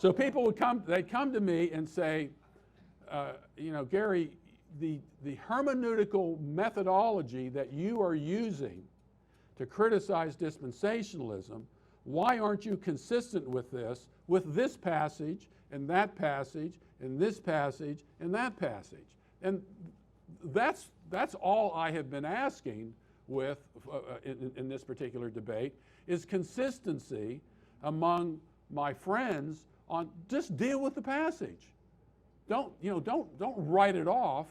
So people they'd come to me and say, Gary, the hermeneutical methodology that you are using to criticize dispensationalism, why aren't you consistent with this passage, and that passage, and this passage, and that passage? And that's all I have been asking with in this particular debate, is consistency among my friends on just deal with the passage. Don't write it off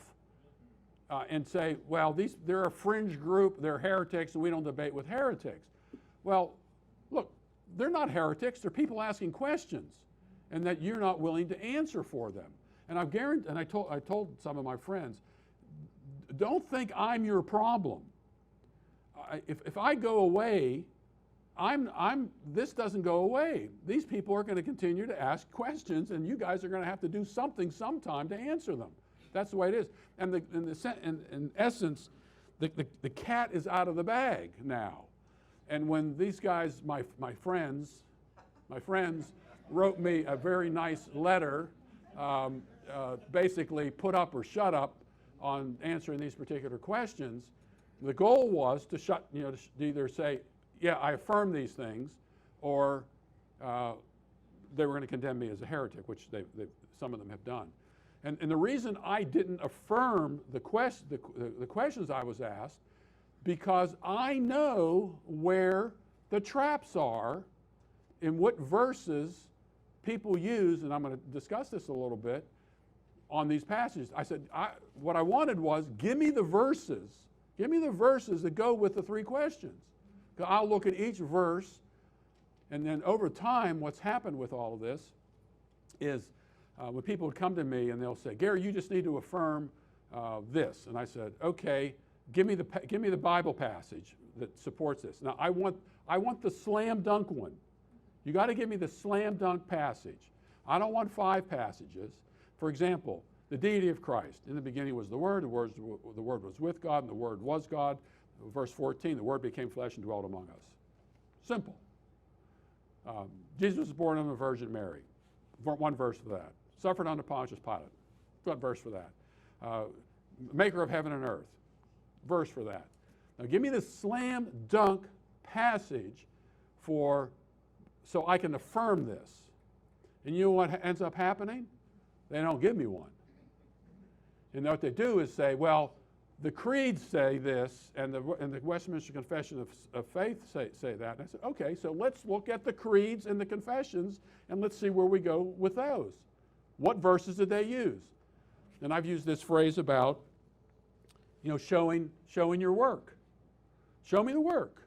and say, well, they're a fringe group, they're heretics, and we don't debate with heretics. Well, look, they're not heretics, they're people asking questions, and that you're not willing to answer for them. And I told some of my friends, don't think I'm your problem. If I go away, this doesn't go away. These people are going to continue to ask questions, and you guys are going to have to do something sometime to answer them. That's the way it is. And in essence, the cat is out of the bag now. And when these guys, my friends, wrote me a very nice letter, basically put up or shut up on answering these particular questions, the goal was to to either say, yeah, I affirm these things, or they were going to condemn me as a heretic, which some of them have done. And the reason I didn't affirm the questions I was asked, because I know where the traps are, in what verses people use, and I'm going to discuss this a little bit, on these passages. I said, what I wanted was, give me the verses that go with the three questions. I'll look at each verse, and then over time, what's happened with all of this is when people would come to me and they'll say, Gary, you just need to affirm this. And I said, okay, give me the Bible passage that supports this. Now, I want the slam dunk one. You got to give me the slam dunk passage. I don't want 5 passages. For example, the deity of Christ. In the beginning was the Word was with God, and the Word was God. Verse 14, the Word became flesh and dwelt among us. Simple. Jesus was born of a Virgin Mary. One verse for that. Suffered under Pontius Pilate. What verse for that? Maker of heaven and earth. Verse for that. Now give me the slam dunk passage so I can affirm this. And you know what ends up happening? They don't give me one. And what they do is say, well, the creeds say this, and the Westminster Confession of Faith say that. And I said, okay, so let's look at the creeds and the confessions, and let's see where we go with those. What verses did they use? And I've used this phrase about, showing your work. Show me the work.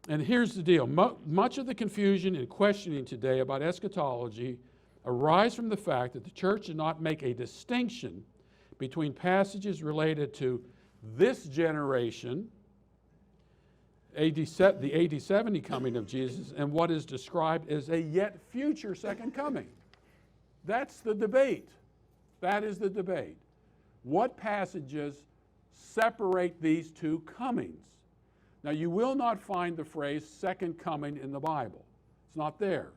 And here's the deal. Much of the confusion and questioning today about eschatology arise from the fact that the church did not make a distinction between passages related to this generation, the AD 70 coming of Jesus, and what is described as a yet future second coming. That's the debate. That is the debate. What passages separate these two comings? Now, you will not find the phrase second coming in the Bible. It's not there.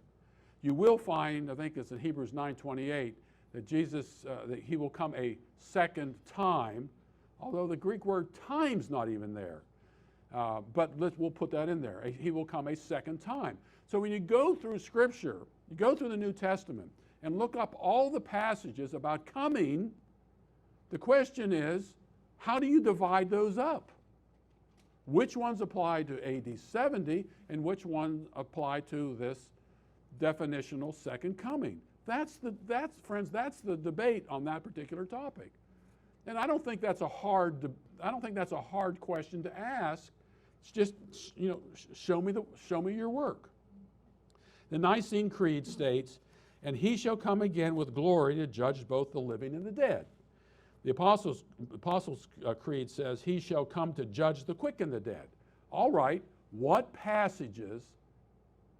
You will find, I think it's in Hebrews 9:28, that Jesus, that he will come a second time, although the Greek word time's not even there. But we'll put that in there. He will come a second time. So when you go through Scripture, you go through the New Testament, and look up all the passages about coming, the question is, how do you divide those up? Which ones apply to AD 70, and which ones apply to this definitional second coming? Friends, that's the debate on that particular topic. And I don't think that's a hard question to ask. It's just, show me your work. The Nicene Creed states, and he shall come again with glory to judge both the living and the dead. The Apostles' Creed says, he shall come to judge the quick and the dead. All right, what passages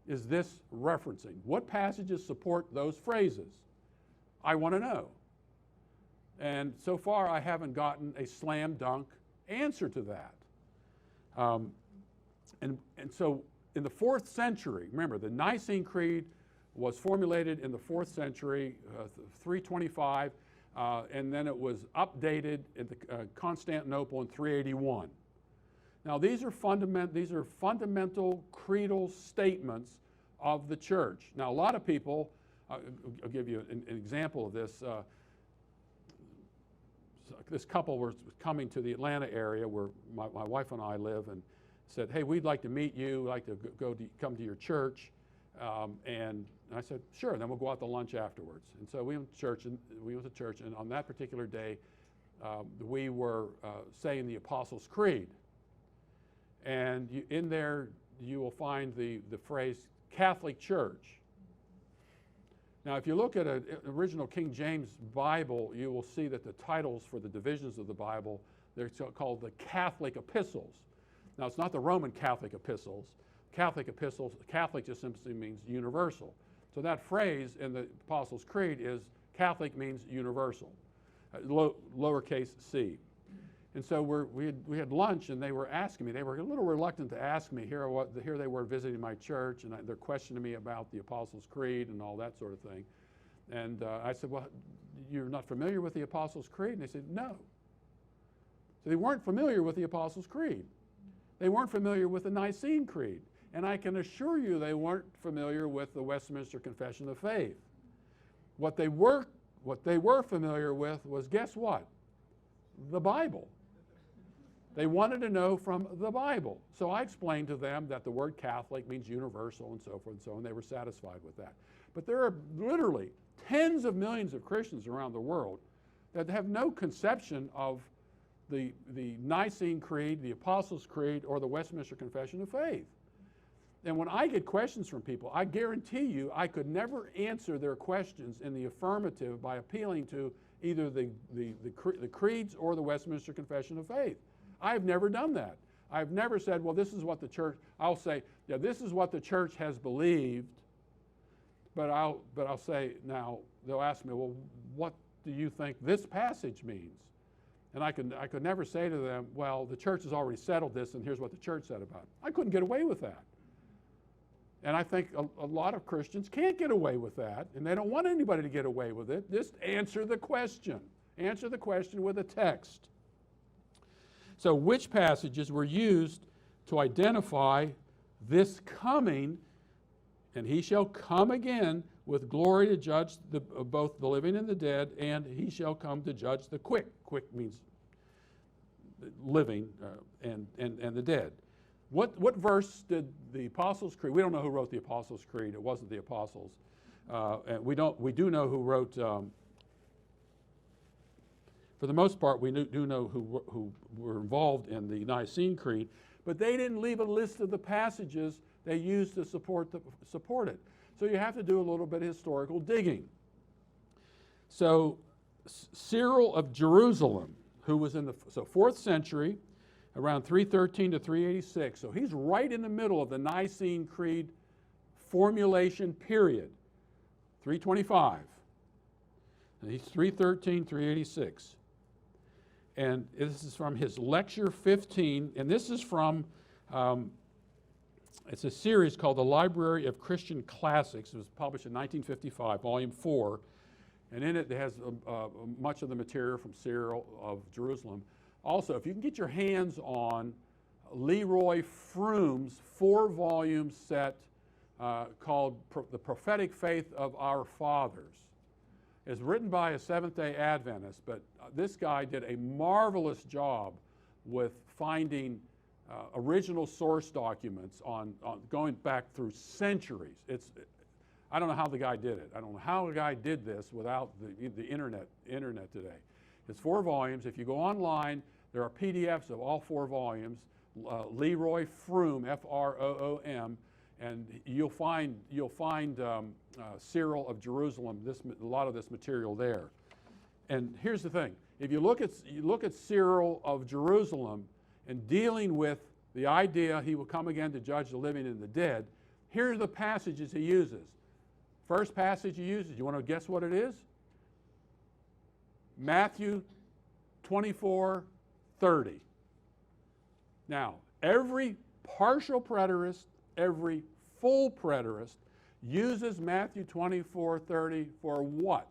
is this referencing? What passages support those phrases? I want to know. And so far, I haven't gotten a slam dunk answer to that. And so in the 4th century, remember, the Nicene Creed was formulated in the 4th century, 325, and then it was updated at Constantinople in 381. Now these are fundamental creedal statements of the church. Now a lot of people, I'll give you an example of this. This couple was coming to the Atlanta area where my wife and I live, and said, "Hey, we'd like to meet you. We'd like to come to your church." And I said, "Sure." Then we'll go out to lunch afterwards. And so we went to church, and on that particular day, we were saying the Apostles' Creed. And in there, you will find the phrase Catholic Church. Now, if you look at an original King James Bible, you will see that the titles for the divisions of the Bible, they're called the Catholic epistles. Now, it's not the Roman Catholic epistles. Catholic just simply means universal. So that phrase in the Apostles' Creed is Catholic means universal, lowercase c. And so we had lunch, and they were asking me. They were a little reluctant to ask me. Here they were visiting my church, and they're questioning me about the Apostles' Creed and all that sort of thing. And I said, "Well, you're not familiar with the Apostles' Creed?" And they said, "No." So they weren't familiar with the Apostles' Creed. They weren't familiar with the Nicene Creed. And I can assure you they weren't familiar with the Westminster Confession of Faith. What they were familiar with was, guess what? The Bible. They wanted to know from the Bible. So I explained to them that the word Catholic means universal and so forth and so on. They were satisfied with that. But there are literally tens of millions of Christians around the world that have no conception of the Nicene Creed, the Apostles' Creed, or the Westminster Confession of Faith. And when I get questions from people, I guarantee you I could never answer their questions in the affirmative by appealing to either the creeds or the Westminster Confession of Faith. I've never done that. I've never said, well, this is what the church, I'll say, yeah, this is what the church has believed, but I'll say, now, they'll ask me, well, what do you think this passage means? And I could never say to them, well, the church has already settled this, and here's what the church said about it. I couldn't get away with that. And I think a lot of Christians can't get away with that, and they don't want anybody to get away with it. Just answer the question. Answer the question with a text. So which passages were used to identify this coming, and he shall come again with glory to judge both the living and the dead, and he shall come to judge the quick. Quick means living and the dead. What verse did the Apostles' Creed? We don't know who wrote the Apostles' Creed. It wasn't the Apostles. And we do know who wrote. For the most part, we do know who were involved in the Nicene Creed, but they didn't leave a list of the passages they used to support it. So you have to do a little bit of historical digging. So Cyril of Jerusalem, who was in the 4th century, around 313 to 386. So he's right in the middle of the Nicene Creed formulation period, 325. And he's 313, 386. And this is from his Lecture 15, and this is from, it's a series called The Library of Christian Classics. It was published in 1955, Volume 4. And in it has much of the material from Cyril of Jerusalem. Also, if you can get your hands on Leroy Froome's 4-volume set called The Prophetic Faith of Our Fathers. It's written by a Seventh-day Adventist, but this guy did a marvelous job with finding original source documents on going back through centuries. I don't know how the guy did it. I don't know how the guy did this without the internet today. It's 4 volumes. If you go online, there are PDFs of all 4 volumes. Leroy Froome, F-R-O-O-M, and you'll find Cyril of Jerusalem. A lot of this material there. And here's the thing: if you look at Cyril of Jerusalem and dealing with the idea he will come again to judge the living and the dead, here are the passages he uses. First passage he uses. You want to guess what it is? Matthew 24:30. Now, every partial preterist, every full preterist uses Matthew 24:30 for what?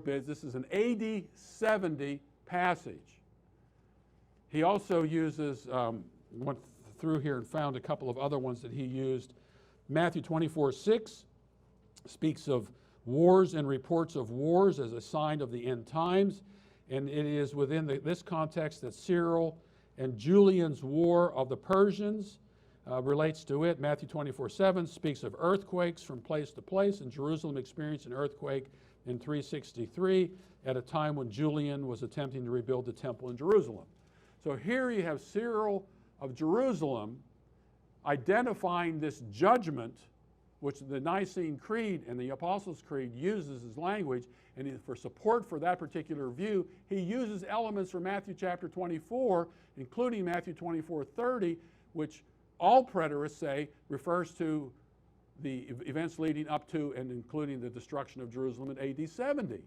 This is an AD 70 passage. He also uses, went through here and found a couple of other ones that he used. Matthew 24:6 speaks of wars and reports of wars as a sign of the end times. And it is within this context that Cyril and Julian's war of the Persians relates to it. Matthew 24:7 speaks of earthquakes from place to place, and Jerusalem experienced an earthquake in 363 at a time when Julian was attempting to rebuild the temple in Jerusalem. So here you have Cyril of Jerusalem identifying this judgment, which the Nicene Creed and the Apostles' Creed uses as language, and for support for that particular view, he uses elements from Matthew chapter 24, including Matthew 24:30, which all preterists say refers to the events leading up to and including the destruction of Jerusalem in AD 70.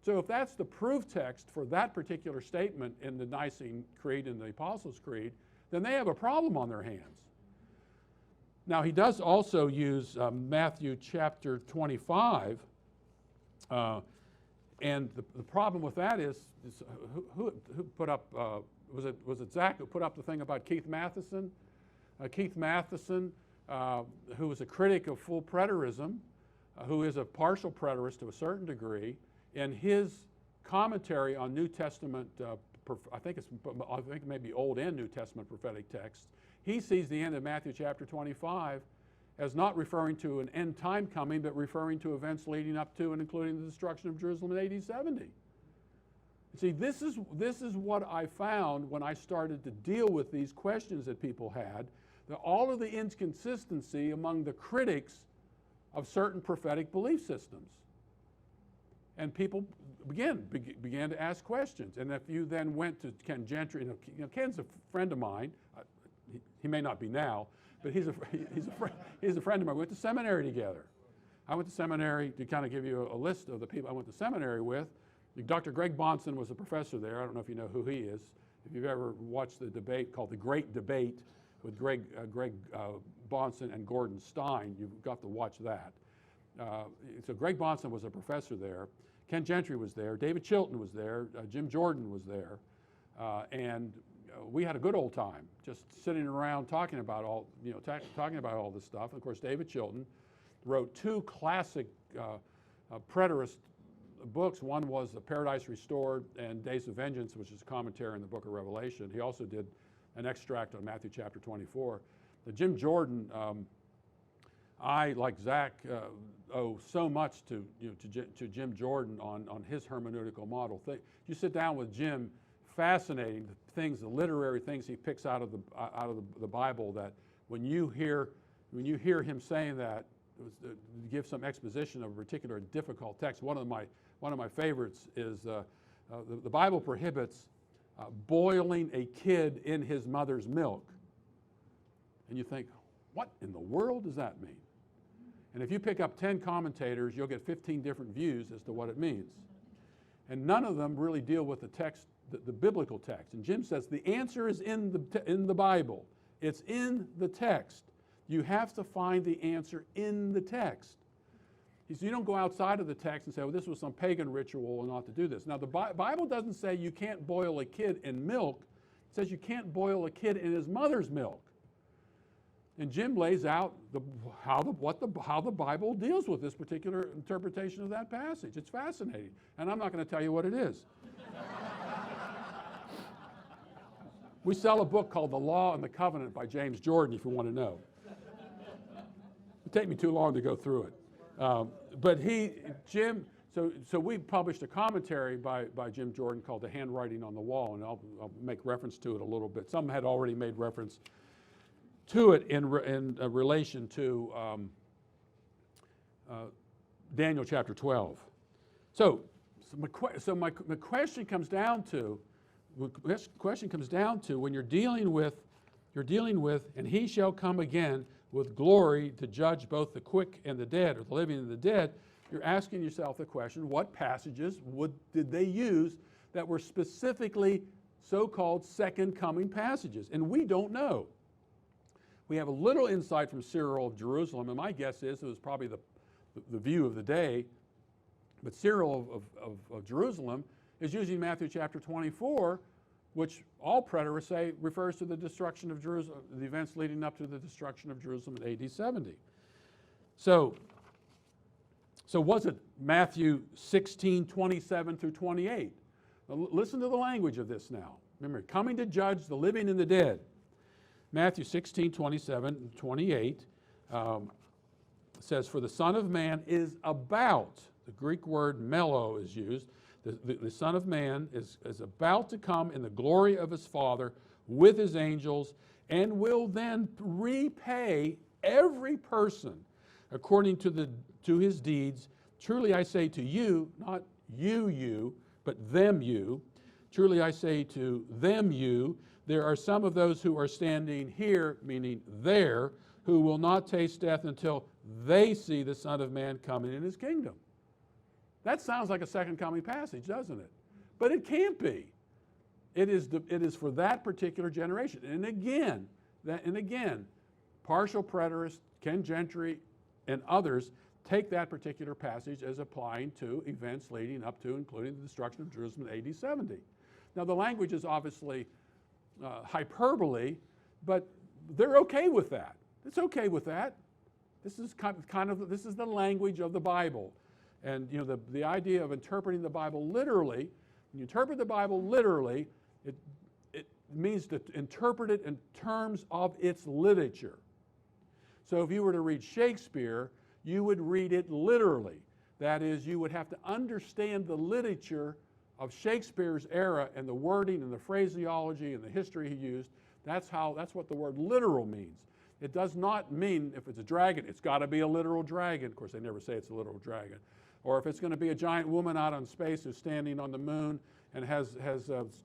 So if that's the proof text for that particular statement in the Nicene Creed and the Apostles' Creed, then they have a problem on their hands. Now, he does also use Matthew chapter 25, and the problem with that is who put up, was it Zach who put up the thing about Keith Matheson? Keith Matheson, who was a critic of full preterism, who is a partial preterist to a certain degree, in his commentary on New Testament, I think maybe Old and New Testament prophetic texts, he sees the end of Matthew chapter 25 as not referring to an end time coming, but referring to events leading up to and including the destruction of Jerusalem in AD 70. See, this is what I found when I started to deal with these questions that people had, that all of the inconsistency among the critics of certain prophetic belief systems. And people began to ask questions. And if you then went to Ken Gentry, Ken's a friend of mine. He may not be now, but he's a friend of mine. We went to seminary together. I went to seminary, to kind of give you a list of the people I went to seminary with. Dr. Greg Bonson was a professor there. I don't know if you know who he is. If you've ever watched the debate called The Great Debate with Greg Bonson and Gordon Stein, you've got to watch that. So Greg Bonson was a professor there. Ken Gentry was there. David Chilton was there. Jim Jordan was there. And we had a good old time just sitting around talking about all this stuff. And of course, David Chilton wrote two classic preterist books. One was Paradise Restored and Days of Vengeance, which is a commentary on the book of Revelation. He also did an extract on Matthew chapter 24. Jim Jordan, I, like Zach, owe so much to Jim Jordan on his hermeneutical model. You sit down with Jim, fascinating things, the literary things he picks out of the Bible, that when you hear him saying that, to give some exposition of a particular difficult text. One of my favorites is the Bible prohibits boiling a kid in his mother's milk. And you think, what in the world does that mean? And if you pick up 10 commentators, you'll get 15 different views as to what it means. And none of them really deal with the text, the biblical text. And Jim says the answer is in the Bible. It's in the text. You have to find the answer in the text. He says you don't go outside of the text and say, well, this was some pagan ritual and ought to do this. Now, the Bible doesn't say you can't boil a kid in milk. It says you can't boil a kid in his mother's milk. And Jim lays out how the Bible deals with this particular interpretation of that passage. It's fascinating. And I'm not going to tell you what it is. We sell a book called The Law and the Covenant by James Jordan, if you want to know. It'd take me too long to go through it. But Jim, so we published a commentary by Jim Jordan called The Handwriting on the Wall, and I'll make reference to it a little bit. Some had already made reference to it in relation to Daniel chapter 12. So my question comes down to, when you're dealing with, and he shall come again with glory to judge both the quick and the dead, or the living and the dead, you're asking yourself the question, what passages did they use that were specifically so-called second coming passages? And we don't know. We have a little insight from Cyril of Jerusalem, and my guess is it was probably the view of the day. But Cyril of Jerusalem is using Matthew chapter 24, which all preterists say refers to the destruction of Jerusalem, the events leading up to the destruction of Jerusalem in AD 70. So was it Matthew 16:27 through 28? Now, listen to the language of this now. Remember, coming to judge the living and the dead. Matthew 16:27 and 28 says, for the Son of Man is about, the Greek word melo is used, the Son of Man is about to come in the glory of his Father with his angels, and will then repay every person according to his deeds. Truly I say to you, not you, but them you. Truly I say to them you, there are some of those who are standing here, meaning there, who will not taste death until they see the Son of Man coming in his kingdom. That sounds like a second coming passage, doesn't it? But it can't be. It is for that particular generation. And again, partial preterists, Ken Gentry, and others take that particular passage as applying to events leading up to, including the destruction of Jerusalem in AD 70. Now, the language is obviously hyperbole, but they're okay with that. It's okay with that. This is this is the language of the Bible. And you know, the idea of interpreting the Bible literally, when you interpret the Bible literally, it means to interpret it in terms of its literature. So if you were to read Shakespeare, you would read it literally. That is, you would have to understand the literature of Shakespeare's era and the wording and the phraseology and the history he used. That's what the word literal means. It does not mean if it's a dragon, it's got to be a literal dragon. Of course, they never say it's a literal dragon. Or if it's going to be a giant woman out in space who's standing on the moon and has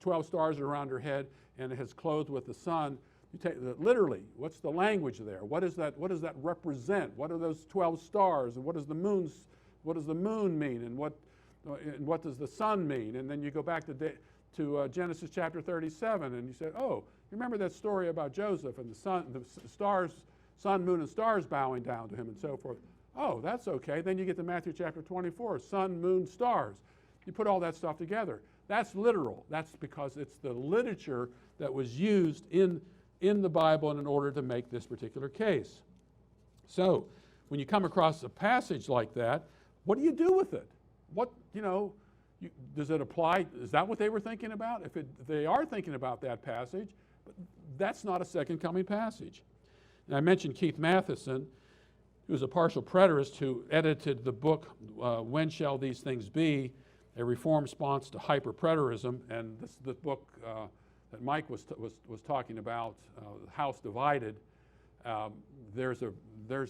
12 stars around her head and is clothed with the sun. You take literally, what's the language there? What does that represent? What are those 12 stars? And what does the moon mean? And what does the sun mean? And then you go back to Genesis chapter 37, and you say, oh, you remember that story about Joseph and the sun, moon, and stars bowing down to him and so forth. Oh, that's okay. Then you get to Matthew chapter 24, sun, moon, stars. You put all that stuff together. That's literal. That's because it's the literature that was used in the Bible and in order to make this particular case. So, when you come across a passage like that, what do you do with it? Does it apply? Is that what they were thinking about? If they are thinking about that passage, but that's not a second coming passage. And I mentioned Keith Matheson, who was a partial preterist who edited the book, When Shall These Things Be? A Reformed Response to Hyper-Preterism. And this is the book that Mike was talking about, House Divided. Theirs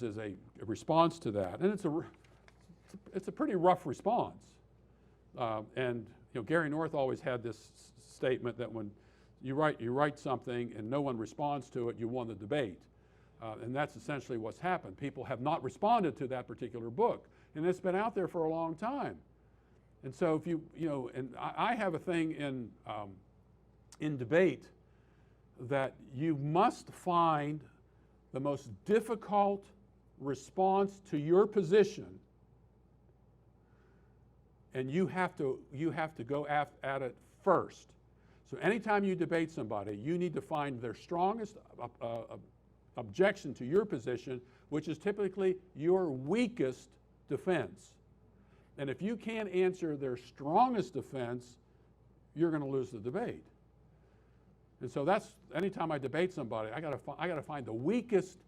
is a response to that. And it's a pretty rough response. And Gary North always had this statement that when you write something and no one responds to it, you won the debate. And that's essentially what's happened. People have not responded to that particular book. And it's been out there for a long time. And so if and I have a thing in debate that you must find the most difficult response to your position, and you have to go at it first. So anytime you debate somebody, you need to find their strongest objection to your position, which is typically your weakest defense. And if you can't answer their strongest defense, you're going to lose the debate. And so that's anytime I debate somebody, I got to find the weakest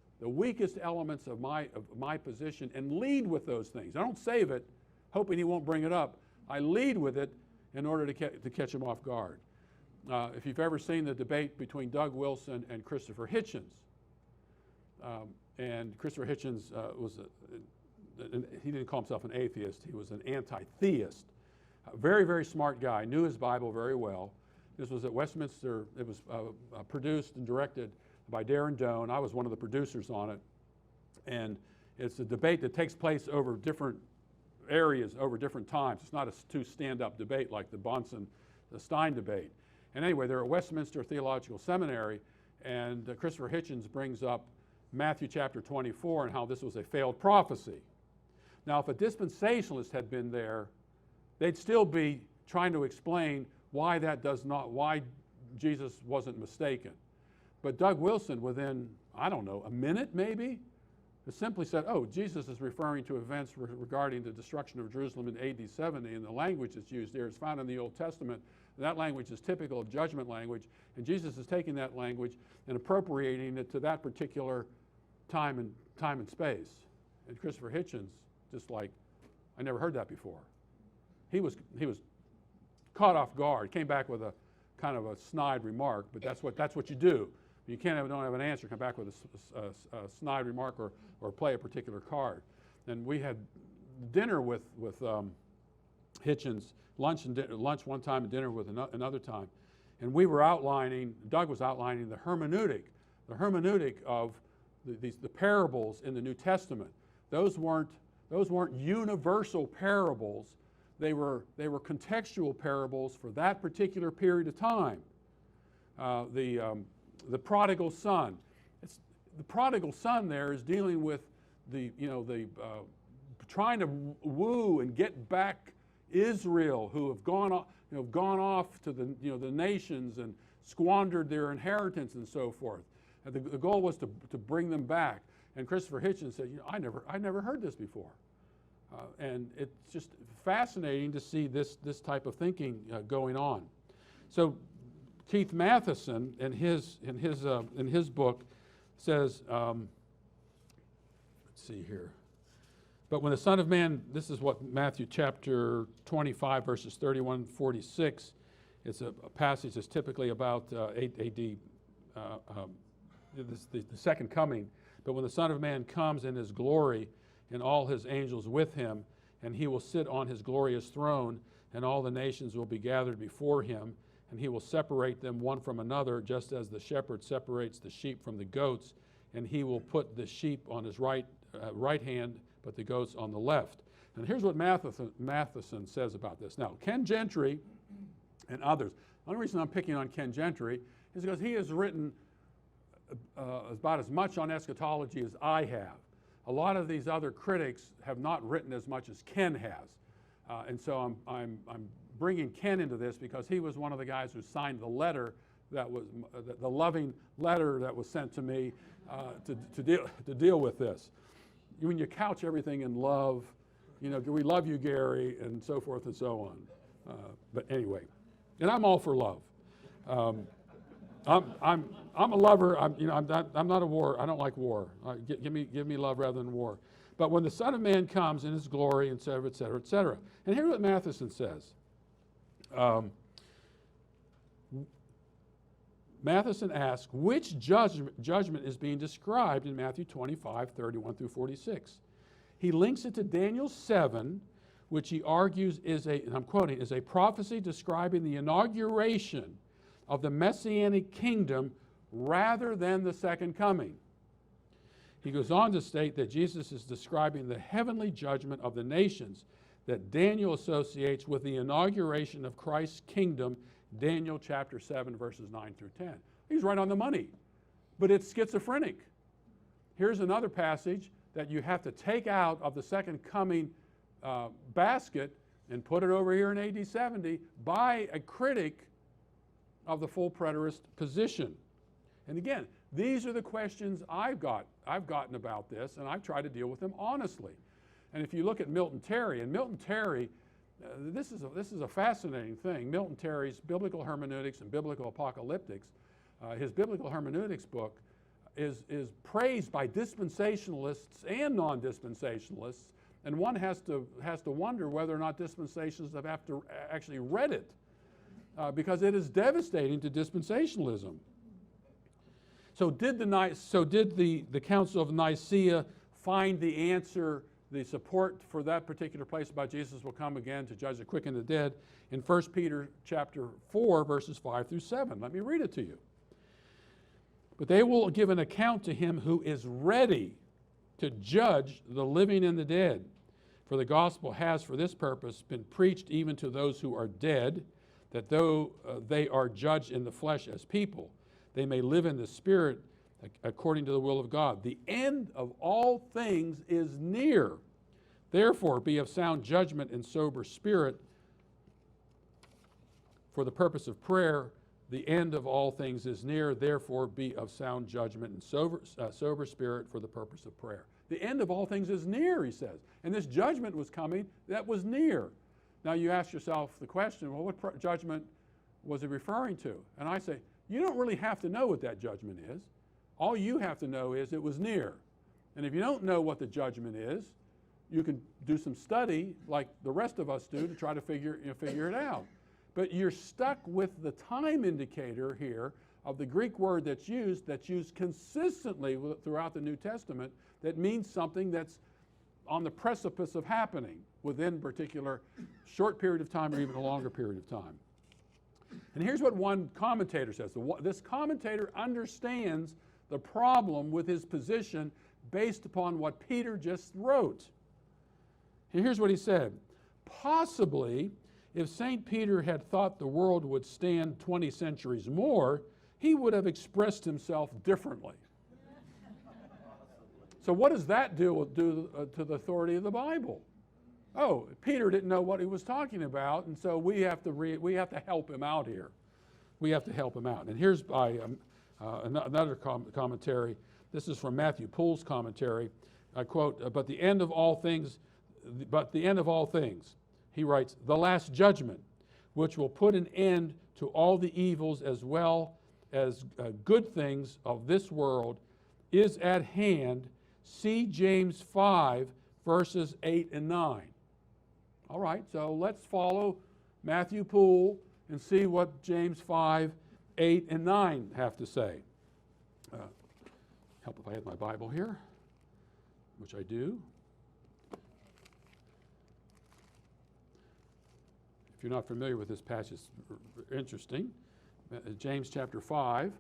elements of my position and lead with those things. I don't save it, hoping he won't bring it up. I lead with it in order to catch him off guard. If you've ever seen the debate between Doug Wilson and Christopher Hitchens, and Christopher Hitchens he didn't call himself an atheist, he was an anti-theist. A very, very smart guy, knew his Bible very well. This was at Westminster. It was produced and directed by Darren Doan. I was one of the producers on it. And it's a debate that takes place over different areas, over different times. It's not a two stand-up debate like the Bunsen-the Stein debate. And anyway, they're at Westminster Theological Seminary, and Christopher Hitchens brings up Matthew chapter 24 and how this was a failed prophecy. Now, if a dispensationalist had been there, they'd still be trying to explain why Jesus wasn't mistaken. But Doug Wilson, within, I don't know, a minute maybe, simply said, oh, Jesus is referring to events regarding the destruction of Jerusalem in AD 70, and the language that's used there is found in the Old Testament. That language is typical of judgment language, and Jesus is taking that language and appropriating it to that particular time and space. And Christopher Hitchens, just like, I never heard that before. He was caught off guard, came back with a kind of a snide remark, but that's what you do. You don't have an answer, come back with a snide remark or play a particular card. And we had dinner with Hitchens, lunch one time and dinner with another time. And we were Doug was outlining the hermeneutic of the parables in the New Testament. Those weren't universal parables. They were contextual parables for that particular period of time. The prodigal son. The prodigal son there is dealing with trying to woo and get back Israel, who have gone off to the nations and squandered their inheritance and so forth. And the goal was to bring them back. And Christopher Hitchens said, I never heard this before. And it's just fascinating to see this type of thinking going on. So Keith Matheson, in his book, says, let's see here. But when the Son of Man, this is what Matthew chapter 25, verses 31 to 46. It's a passage that's typically about AD, the second coming. But when the Son of Man comes in his glory and all his angels with him, and he will sit on his glorious throne, and all the nations will be gathered before him, and he will separate them one from another, just as the shepherd separates the sheep from the goats, and he will put the sheep on his right hand, but the goats on the left. And here's what Matheson says about this. Now, Ken Gentry and others, the only reason I'm picking on Ken Gentry is because he has written about as much on eschatology as I have. A lot of these other critics have not written as much as Ken has. And so I'm bringing Ken into this because he was one of the guys who signed the letter that was the loving letter that was sent to me to deal with this. When you couch everything in love, we love you, Gary, and so forth and so on. But anyway, and I'm all for love. I'm a lover. I'm not a war. I don't like war. Give me love rather than war. But when the Son of Man comes in his glory, et cetera, et cetera, et cetera. And here's what Matheson says. Matheson asks, which judgment is being described in Matthew 25, 31 through 46? He links it to Daniel 7, which he argues is and I'm quoting, is a prophecy describing the inauguration of the Messianic kingdom rather than the second coming. He goes on to state that Jesus is describing the heavenly judgment of the nations that Daniel associates with the inauguration of Christ's kingdom, Daniel chapter 7, verses 9 through 10. He's right on the money, but it's schizophrenic. Here's another passage that you have to take out of the second coming basket and put it over here in AD 70 by a critic of the full preterist position. And again, these are the questions I've gotten about this, and I've tried to deal with them honestly. And if you look at Milton Terry, this is a fascinating thing. Milton Terry's Biblical Hermeneutics and Biblical Apocalyptics, his Biblical Hermeneutics book is praised by dispensationalists and non-dispensationalists, and one has to wonder whether or not dispensationalists have actually read it, because it is devastating to dispensationalism. So did the Council of Nicaea find the answer, the support for that particular place about Jesus will come again to judge the quick and the dead in 1 Peter chapter 4, verses 5 through 7. Let me read it to you. But they will give an account to him who is ready to judge the living and the dead. For the gospel has for this purpose been preached even to those who are dead, that though they are judged in the flesh as people, they may live in the spirit, according to the will of God. The end of all things is near. Therefore, be of sound judgment and sober spirit for the purpose of prayer. The end of all things is near. Therefore, be of sound judgment and sober spirit for the purpose of prayer. The end of all things is near, he says. And this judgment was coming that was near. Now you ask yourself the question, well, what judgment was he referring to? And I say, you don't really have to know what that judgment is. All you have to know is it was near. And if you don't know what the judgment is, you can do some study like the rest of us do to try to figure it out. But you're stuck with the time indicator here of the Greek word that's used consistently throughout the New Testament that means something that's on the precipice of happening within a particular short period of time or even a longer period of time. And here's what one commentator says. This commentator understands the problem with his position based upon what Peter just wrote. And here's what he said. Possibly, if St. Peter had thought the world would stand 20 centuries more, he would have expressed himself differently. So what does that do to the authority of the Bible? Oh, Peter didn't know what he was talking about, and so we have to help him out here. We have to help him out. And here's by another commentary. This is from Matthew Poole's commentary. I quote, but the end of all things, he writes, the last judgment, which will put an end to all the evils as well as good things of this world, is at hand. See James 5, verses 8 and 9. All right, so let's follow Matthew Poole and see what James 5, 8, and 9 have to say. Help if I had my Bible here, which I do. If you're not familiar with this passage, it's interesting. James chapter 5,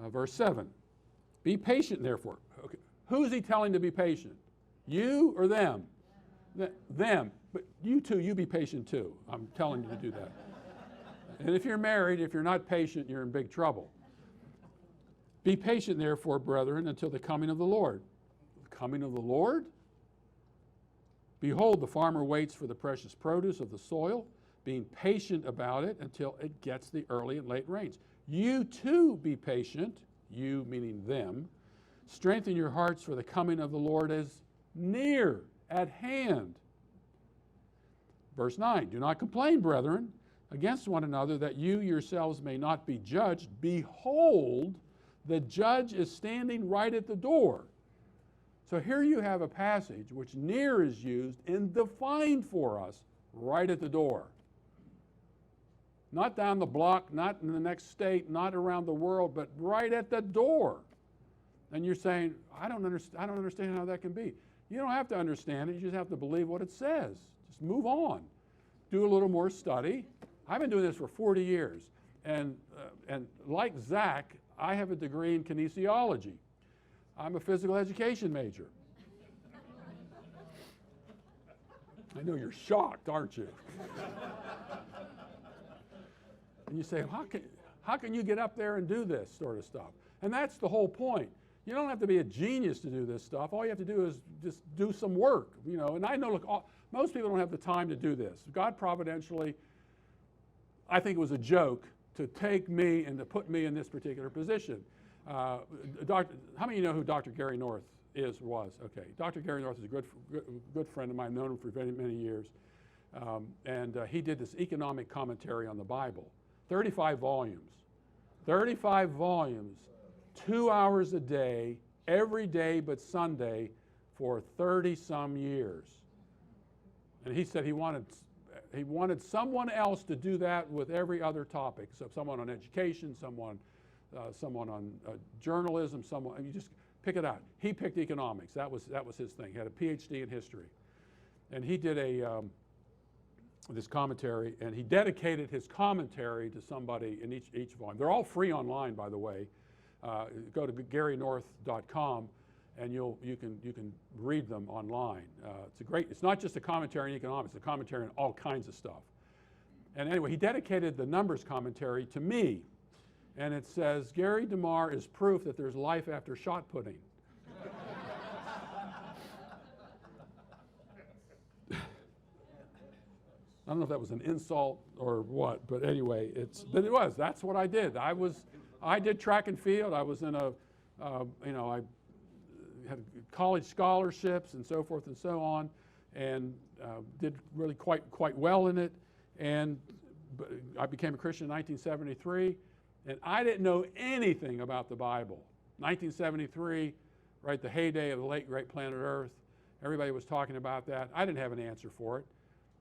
verse 7. Be patient, therefore. Okay. Who's he telling to be patient? You or them? Them. But you too, you be patient too. I'm telling you to do that. And if you're married, if you're not patient, you're in big trouble. Be patient, therefore, brethren, until the coming of the Lord. The coming of the Lord? Behold, the farmer waits for the precious produce of the soil, being patient about it until it gets the early and late rains. You too be patient, you meaning them. Strengthen your hearts, for the coming of the Lord is near, at hand. Verse 9, do not complain, brethren, against one another, that you yourselves may not be judged. Behold, the judge is standing right at the door. So here you have a passage which near is used and defined for us right at the door. Not down the block, not in the next state, not around the world, but right at the door. And you're saying, I don't understand how that can be. You don't have to understand it. You just have to believe what it says. Just move on. Do a little more study. I've been doing this for 40 years. And like Zach, I have a degree in kinesiology. I'm a physical education major. I know you're shocked, aren't you? And you say, how can you get up there and do this sort of stuff? And that's the whole point. You don't have to be a genius to do this stuff. All you have to do is just do some work, you know. And I know, look, most people don't have the time to do this. God providentially, I think it was a joke to take me and to put me in this particular position. How many of you know who Dr. Gary North was? Okay, Dr. Gary North is a good friend of mine. I've known him for many, many years. And he did this economic commentary on the Bible. 35 volumes. 35 volumes. 2 hours a day, every day but Sunday, for 30-some years. And he said he wanted someone else to do that with every other topic. So someone on education, someone on journalism, you just pick it out. He picked economics. That was his thing. He had a PhD in history. And he did this commentary, and he dedicated his commentary to somebody in each volume. They're all free online, by the way. Go to GaryNorth.com, and you can read them online. It's not just a commentary in economics, it's a commentary on all kinds of stuff. And anyway, he dedicated the numbers commentary to me. and it says, Gary DeMar is proof that there's life after shot putting. I don't know if that was an insult or what, but anyway, that's what I did. I did track and field. I was in I had college scholarships and so forth and so on, and did really quite well in it. And I became a Christian in 1973, and I didn't know anything about the Bible. 1973, right, the heyday of the late great planet Earth. Everybody was talking about that. I didn't have an answer for it.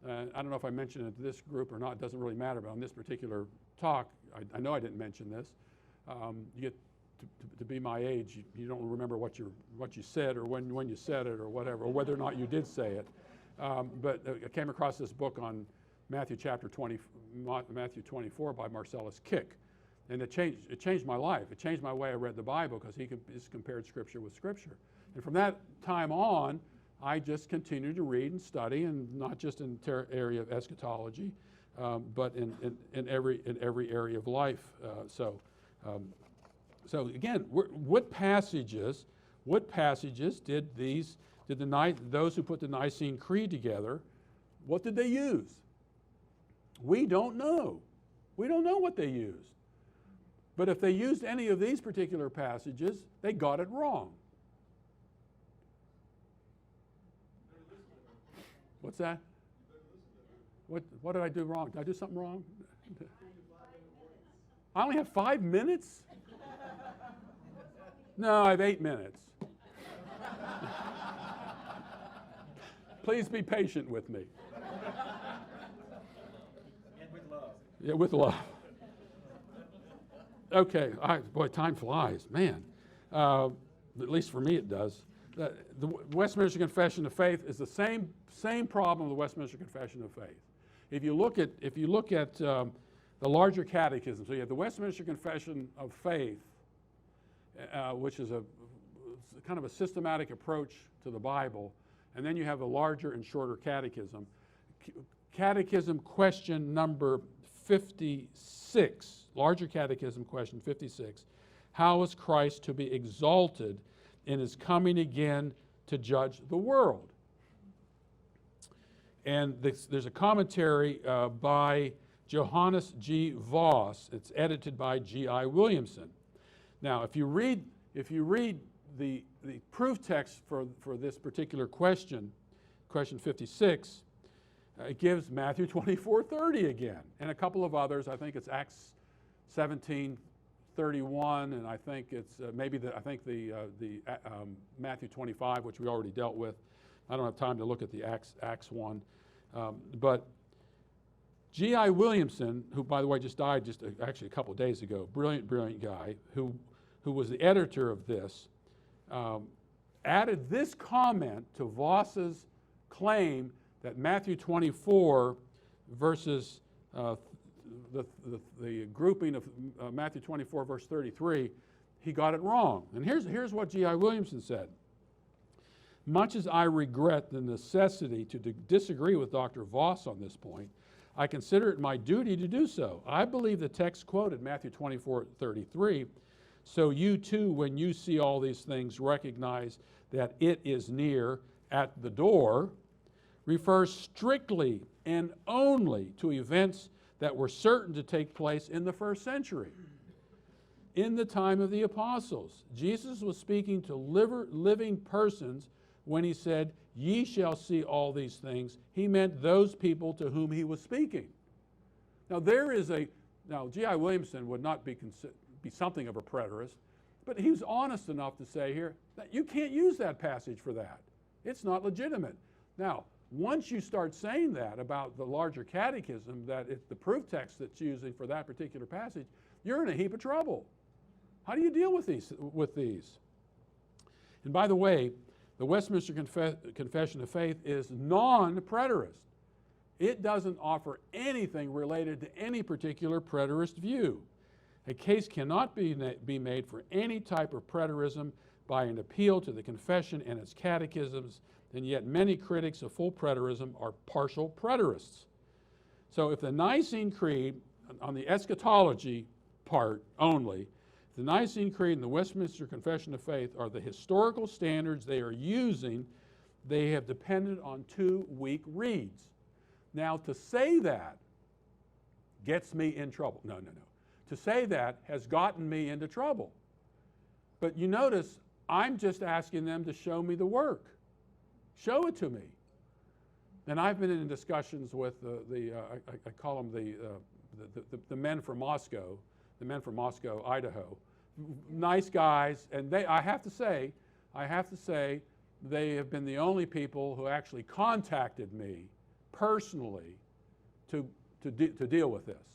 I don't know if I mentioned it to this group or not. It doesn't really matter, but on this particular talk, I know I didn't mention this. You get to be my age, you don't remember what you said or when you said it or whatever, or whether or not you did say it. But I came across this book on Matthew 24 by Marcellus Kick, and it changed my life. It changed my way I read the Bible, because he just compared Scripture with Scripture. And from that time on, I just continued to read and study, and not just in the area of eschatology, but in every area of life. So again, what passages did those who put the Nicene Creed together, what did they use? We don't know. We don't know what they used. But if they used any of these particular passages, they got it wrong. What's that? What did I do wrong? Did I do something wrong? I only have 5 minutes? No, I have 8 minutes. Please be patient with me. And with love. Yeah, with love. Okay, boy, time flies, man. At least for me it does. The Westminster Confession of Faith is the same problem of the Westminster Confession of Faith. If you look at the larger catechism, so you have the Westminster Confession of Faith, which is kind of a systematic approach to the Bible, and then you have a larger and shorter catechism. Catechism question number 56, larger catechism question 56, how is Christ to be exalted in his coming again to judge the world? And there's a commentary by Johannes G. Voss. It's edited by G.I. Williamson. Now, if you read the proof text for this particular question 56, it gives Matthew 24:30 again, and a couple of others. I think it's Acts 17:31, and I think it's Matthew 25, which we already dealt with. I don't have time to look at the Acts one, but G.I. Williamson, who by the way just died actually a couple of days ago, brilliant guy, who was the editor of this, added this comment to Voss's claim that Matthew 24 versus the grouping of Matthew 24 verse 33, he got it wrong. And here's what G.I. Williamson said. Much as I regret the necessity to disagree with Dr. Voss on this point, I consider it my duty to do so. I believe the text quoted, Matthew 24:33, so you too, when you see all these things, recognize that it is near at the door, refers strictly and only to events that were certain to take place in the first century. In the time of the apostles, Jesus was speaking to living persons when he said, ye shall see all these things. He meant those people to whom he was speaking. Now G.I. Williamson would not be something of a preterist, but he was honest enough to say here that you can't use that passage for that. It's not legitimate. Now, once you start saying that about the larger catechism, that it's the proof text that's using for that particular passage, you're in a heap of trouble. How do you deal with these? And by the way, the Westminster Confession of Faith is non-preterist. It doesn't offer anything related to any particular preterist view. A case cannot be made for any type of preterism by an appeal to the confession and its catechisms, and yet many critics of full preterism are partial preterists. So if the Nicene Creed on the eschatology part only, the Nicene Creed and the Westminster Confession of Faith are the historical standards they are using. They have depended on 2 weak reads. Now, to say that gets me in trouble. No. To say that has gotten me into trouble. But you notice, I'm just asking them to show me the work. Show it to me. And I've been in discussions with I call them the men from Moscow, Idaho. Nice guys, and I have to say, they have been the only people who actually contacted me personally to deal with this.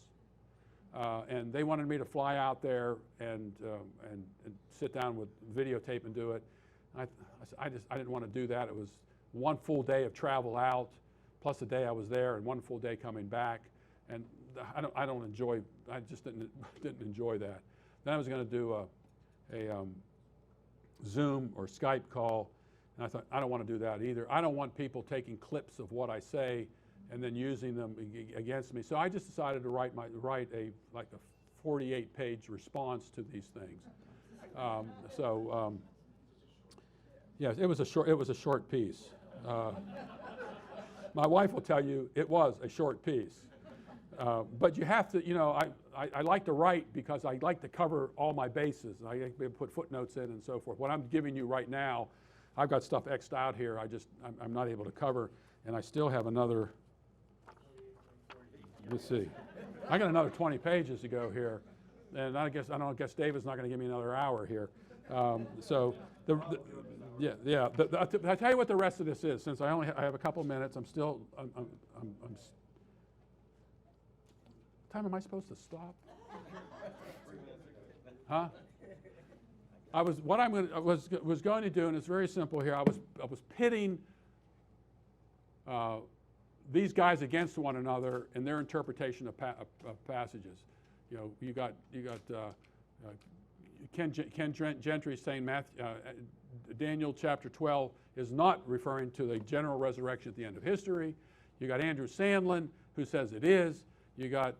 And they wanted me to fly out there and sit down with videotape and do it. I didn't want to do that. It was 1 full day of travel out, plus a day I was there, and 1 full day coming back. And I just didn't enjoy that. Then I was going to do a Zoom or Skype call, and I thought, I don't want to do that either. I don't want people taking clips of what I say and then using them against me. So I just decided to write a 48-page response to these things. Yes, it was a short piece. My wife will tell you it was a short piece. But you have to, I like to write because I like to cover all my bases. I like to put footnotes in and so forth. What I'm giving you right now, I've got stuff X'd out here. I'm not able to cover, and I still have another. Let's see. I got another 20 pages to go here, and I guess David's not going to give me another hour here. I'll tell you what the rest of this is. Since I have a couple minutes, I'm time am I supposed to stop? Huh? What I was going to do, and it's very simple here. I was pitting these guys against one another in their interpretation of passages. You got Ken Gentry saying Daniel chapter 12 is not referring to the general resurrection at the end of history. You got Andrew Sandlin who says it is. You got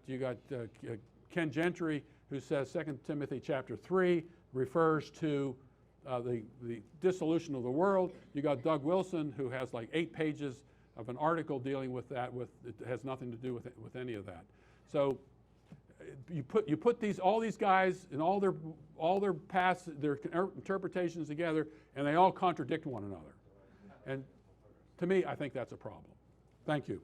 Ken Gentry who says 2 Timothy chapter 3 refers to the dissolution of the world. You got Doug Wilson who has like 8 pages of an article dealing with that. It has nothing to do with any of that. So you put all these guys and all their interpretations together, and they all contradict one another. And to me, I think that's a problem. Thank you.